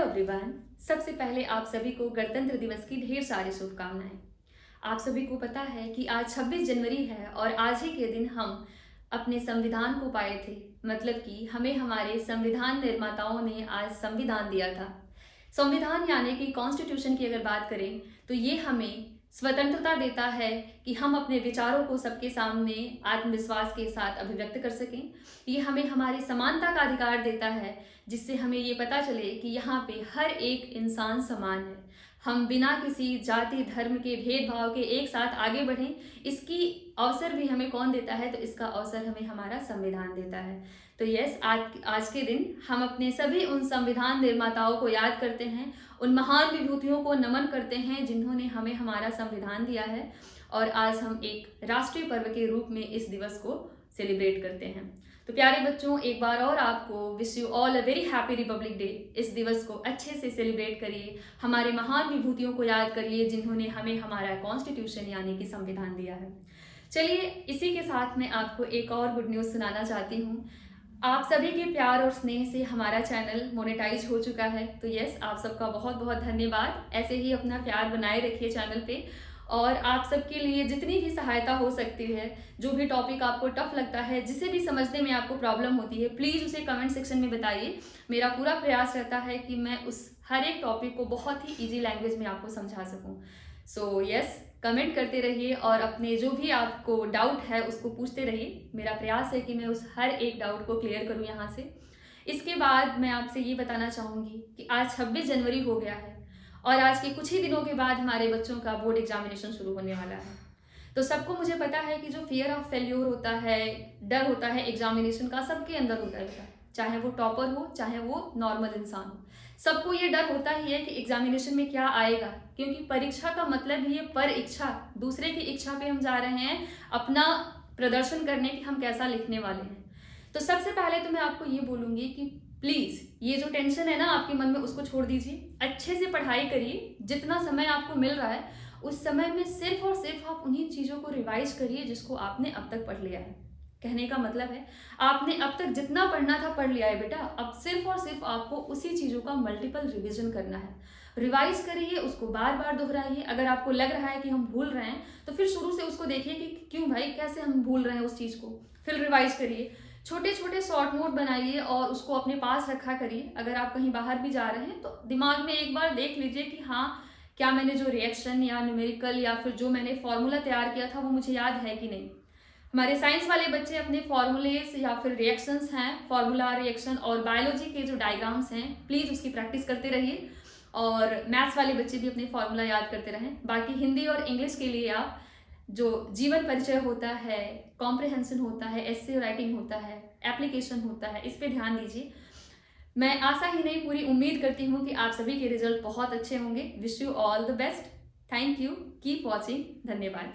Hello everyone. सबसे पहले आप सभी को गणतंत्र दिवस की ढेर सारी शुभकामनाएं। आप सभी को पता है कि आज 26 जनवरी है और आज ही के दिन हम अपने संविधान को पाए थे। मतलब कि हमें हमारे संविधान निर्माताओं ने आज संविधान दिया था। संविधान यानी कि कॉन्स्टिट्यूशन की अगर बात करें तो ये हमें स्वतंत्रता देता है कि हम अपने विचारों को सबके सामने आत्मविश्वास के साथ अभिव्यक्त कर सकें। ये हमें हमारी समानता का अधिकार देता है, जिससे हमें ये पता चले कि यहाँ पे हर एक इंसान समान है। हम बिना किसी जाति धर्म के भेदभाव के एक साथ आगे बढ़ें, इसकी अवसर भी हमें कौन देता है? तो इसका अवसर हमें हमारा संविधान देता है। तो यस, आज के दिन हम अपने सभी उन संविधान निर्माताओं को याद करते हैं, उन महान विभूतियों को नमन करते हैं जिन्होंने हमें हमारा संविधान दिया है। और आज हम एक राष्ट्रीय पर्व के रूप में इस दिवस को सेलिब्रेट करते हैं। तो प्यारे बच्चों, एक बार और आपको wish you all a very happy Republic day. इस दिवस को अच्छे से सेलिब्रेट करिए, हमारे महान विभूतियों को याद करिए जिन्होंने हमें हमारा कॉन्स्टिट्यूशन यानी कि संविधान दिया है। चलिए, इसी के साथ मैं आपको एक और गुड न्यूज़ सुनाना चाहती हूँ। आप सभी के प्यार और स्नेह से हमारा चैनल मोनेटाइज हो चुका है। तो यस, आप सबका बहुत बहुत धन्यवाद। ऐसे ही अपना प्यार बनाए रखिए चैनल पे। और आप सबके लिए जितनी भी सहायता हो सकती है, जो भी टॉपिक आपको टफ लगता है, जिसे भी समझने में आपको प्रॉब्लम होती है, प्लीज़ उसे कमेंट सेक्शन में बताइए। मेरा पूरा प्रयास रहता है कि मैं उस हर एक टॉपिक को बहुत ही ईजी लैंग्वेज में आपको समझा सकूं। सो यस, कमेंट करते रहिए और अपने जो भी आपको डाउट है उसको पूछते रहिए। मेरा प्रयास है कि मैं उस हर एक डाउट को क्लियर करूं यहाँ से। इसके बाद मैं आपसे ये बताना चाहूँगी कि आज 26 जनवरी हो गया है और आज के कुछ ही दिनों के बाद हमारे बच्चों का बोर्ड एग्जामिनेशन शुरू होने वाला है। तो सबको मुझे पता है कि जो फियर ऑफ फेल्योर होता है, डर होता है एग्जामिनेशन का, सबके अंदर होता है बेटा। चाहे वो टॉपर हो, चाहे वो नॉर्मल इंसान हो, सबको ये डर होता ही है कि एग्जामिनेशन में क्या आएगा। क्योंकि परीक्षा का मतलब ही है पर इच्छा, दूसरे की इच्छा पे हम जा रहे हैं अपना प्रदर्शन करने कि हम कैसा लिखने वाले हैं। तो सबसे पहले तो मैं आपको ये बोलूँगी कि प्लीज़ ये जो टेंशन है ना आपके मन में, उसको छोड़ दीजिए। अच्छे से पढ़ाई करिए। जितना समय आपको मिल रहा है उस समय में सिर्फ और सिर्फ आप उन्हीं चीज़ों को रिवाइज करिए जिसको आपने अब तक पढ़ लिया है। कहने का मतलब है, आपने अब तक जितना पढ़ना था पढ़ लिया है बेटा। अब सिर्फ और सिर्फ आपको उसी चीज़ों का मल्टीपल रिविजन करना है। रिवाइज करिए, उसको बार बार दोहराइए। अगर आपको लग रहा है कि हम भूल रहे हैं तो फिर शुरू से उसको देखिए कि क्यों भाई, कैसे हम भूल रहे हैं उस चीज़ को। फिर रिवाइज करिए। छोटे छोटे शॉर्ट नोट बनाइए और उसको अपने पास रखा करिए। अगर आप कहीं बाहर भी जा रहे हैं तो दिमाग में एक बार देख लीजिए कि हाँ, क्या मैंने जो रिएक्शन या न्यूमेरिकल या फिर जो मैंने फॉर्मूला तैयार किया था वो मुझे याद है कि नहीं। हमारे साइंस वाले बच्चे अपने फॉर्मूलेस या फिर रिएक्शंस हैं, फॉर्मूला रिएक्शन और बायोलॉजी के जो डायग्राम्स हैं, प्लीज़ उसकी प्रैक्टिस करते रहिए। और मैथ्स वाले बच्चे भी अपने फॉर्मूला याद करते रहें। बाकी हिंदी और इंग्लिश के लिए आप जो जीवन परिचय होता है, कॉम्प्रिहेंशन होता है, एस्से राइटिंग होता है, एप्लीकेशन होता है, इस पे ध्यान दीजिए। मैं आशा ही नहीं पूरी उम्मीद करती हूँ कि आप सभी के रिजल्ट बहुत अच्छे होंगे। Wish you all the best. Thank you. Keep watching. धन्यवाद।